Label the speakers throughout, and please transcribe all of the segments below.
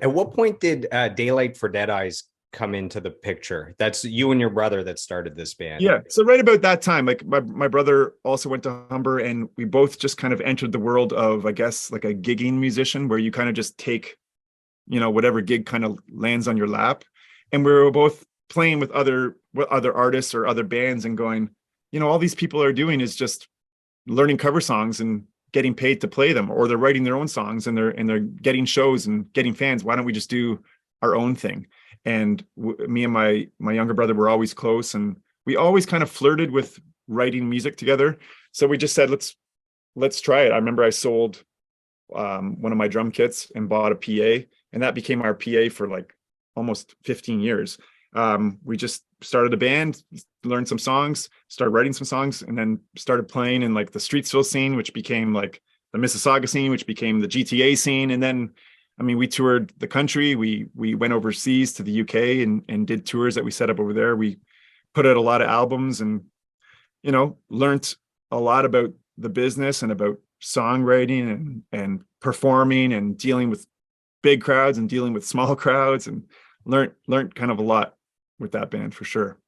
Speaker 1: At what point did Daylight for Deadeyes come into the picture? That's you and your brother that started this band.
Speaker 2: Yeah. So right about that time, like my brother also went to Humber and we both just kind of entered the world of, I guess, like a gigging musician where you kind of just take, whatever gig kind of lands on your lap. And we were both playing with other artists or other bands and going, all these people are doing is just learning cover songs and getting paid to play them, or they're writing their own songs and they're getting shows and getting fans. Why don't we just do our own thing? And me and my younger brother were always close, and we always kind of flirted with writing music together. So we just said, let's try it. I remember I sold one of my drum kits and bought a PA, and that became our PA for like almost 15 years. We just started a band, learned some songs, started writing some songs, and then started playing in like the Streetsville scene, which became like the Mississauga scene, which became the GTA scene. And then, I mean, we toured the country. We went overseas to the UK and did tours that we set up over there. We put out a lot of albums and, learned a lot about the business and about songwriting and performing and dealing with big crowds and dealing with small crowds, and learned kind of a lot with that band for sure.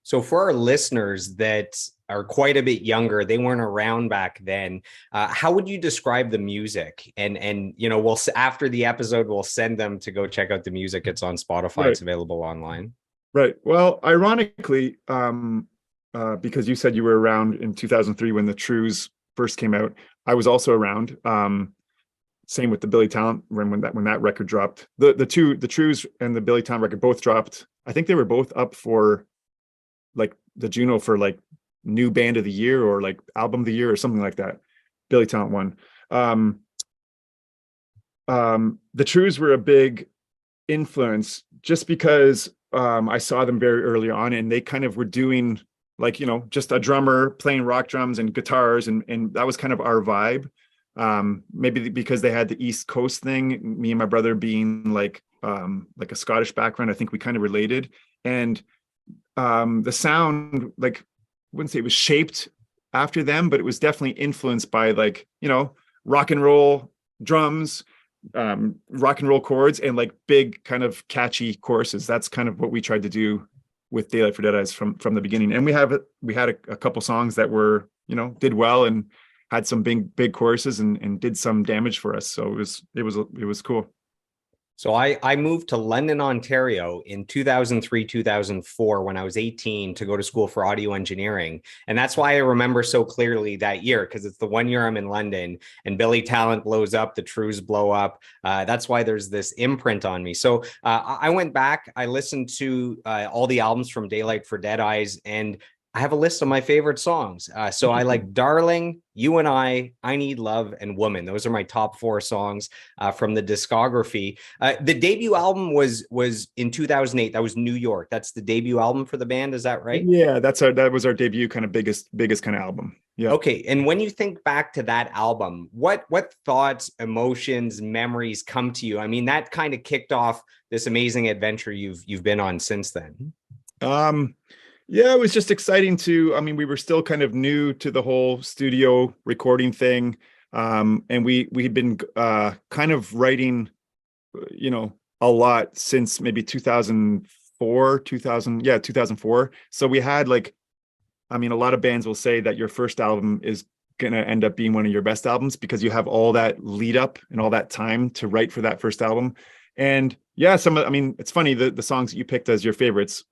Speaker 1: So for our listeners that are quite a bit younger, they weren't around back then. How would you describe the music? And we'll after the episode, we'll send them to go check out the music. It's on Spotify.
Speaker 2: Right.
Speaker 1: It's available online.
Speaker 2: Right. Well, ironically, because you said you were around in 2003 when the Trues first came out, I was also around. Same with the Billy Talent when that record dropped. The Trues and the Billy Talent record both dropped. I think they were both up for like the Juno for like new band of the year or like album of the year or something like that. Billy Talent won. The Trues were a big influence just because I saw them very early on, and they kind of were doing like, just a drummer playing rock drums and guitars, and that was kind of our vibe. Maybe because they had the East Coast thing, me and my brother being like a Scottish background, I think we kind of related. And the sound, like, I wouldn't say it was shaped after them, but it was definitely influenced by like, rock and roll drums, rock and roll chords, and like big kind of catchy choruses. That's kind of what we tried to do with Daylight for Deadeyes from the beginning. And we had a couple songs that were, did well and had some big choruses and did some damage for us. So it was cool.
Speaker 1: So I moved to London, Ontario in 2003, 2004 when I was 18 to go to school for audio engineering. And that's why I remember so clearly that year, because it's the 1 year I'm in London and Billy Talent blows up, the Trues blow up. That's why there's this imprint on me. So I went back, I listened to all the albums from Daylight for Deadeyes, and I have a list of my favorite songs. So I like Darling, You and I Need Love, and Woman. Those are my top four songs from the discography. The debut album was in 2008. That was New York. That's the debut album for the band. Is that right?
Speaker 2: Yeah, that was our debut kind of biggest kind of album. Yeah.
Speaker 1: Okay. And when you think back to that album, what thoughts, emotions, memories come to you? I mean, that kind of kicked off this amazing adventure you've been on since then.
Speaker 2: Yeah, it was just exciting I mean, we were still kind of new to the whole studio recording thing. And we had been kind of writing, a lot since maybe 2004. So we had like, I mean, a lot of bands will say that your first album is going to end up being one of your best albums because you have all that lead up and all that time to write for that first album. And yeah, I mean, it's funny, the songs that you picked as your favorites,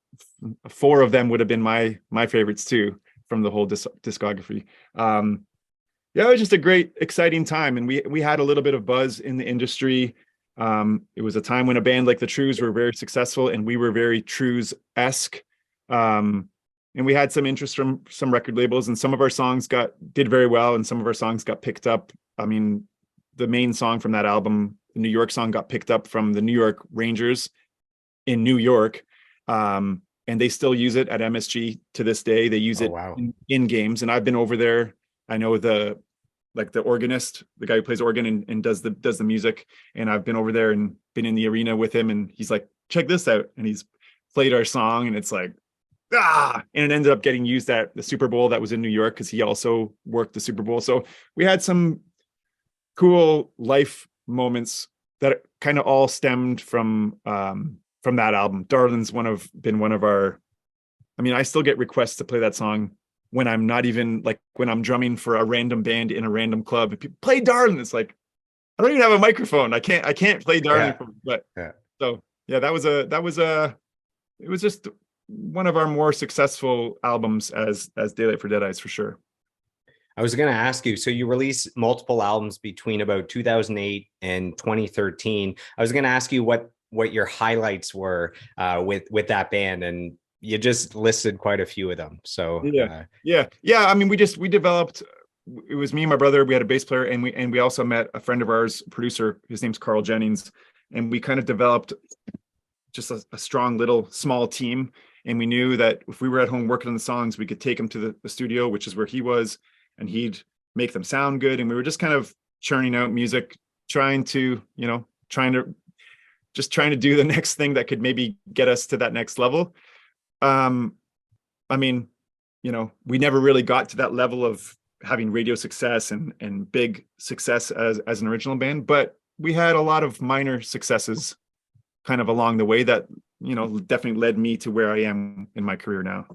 Speaker 2: four of them would have been my favorites too from the whole discography. Yeah, it was just a great, exciting time, and we had a little bit of buzz in the industry. It was a time when a band like the Trues were very successful, and we were very Trues-esque. And we had some interest from some record labels, and some of our songs did very well, and some of our songs got picked up. I mean, the main song from that album, the New York song, got picked up from the New York Rangers in New York. And they still use it at MSG to this day. They use
Speaker 1: Oh,
Speaker 2: it
Speaker 1: wow.
Speaker 2: in games. And I've been over there. I know the organist, the guy who plays organ and does the music. And I've been over there and been in the arena with him. And he's like, check this out. And he's played our song, and it's like, and it ended up getting used at the Super Bowl that was in New York because he also worked the Super Bowl. So we had some cool life moments that kind of all stemmed from that album. Darlin's been one of our. I mean, I still get requests to play that song when I'm not even like when I'm drumming for a random band in a random club. If you play Darlin, it's like I don't even have a microphone. I can't play Darlin.
Speaker 1: Yeah.
Speaker 2: But
Speaker 1: Yeah.
Speaker 2: so yeah, that was it was just one of our more successful albums as Daylight for Deadeyes for sure.
Speaker 1: I was going to ask you, so you released multiple albums between about 2008 and 2013. I was going to ask you what your highlights were with that band, and you just listed quite a few of them. So
Speaker 2: yeah. I mean, we developed. It was me and my brother. We had a bass player, and we also met a friend of ours, producer. His name's Carl Jennings, and we kind of developed just a strong little small team. And we knew that if we were at home working on the songs, we could take them to the studio, which is where he was, and he'd make them sound good. And we were just kind of churning out music, trying to do the next thing that could maybe get us to that next level. I mean, we never really got to that level of having radio success and big success as an original band, but we had a lot of minor successes kind of along the way that, definitely led me to where I am in my career now.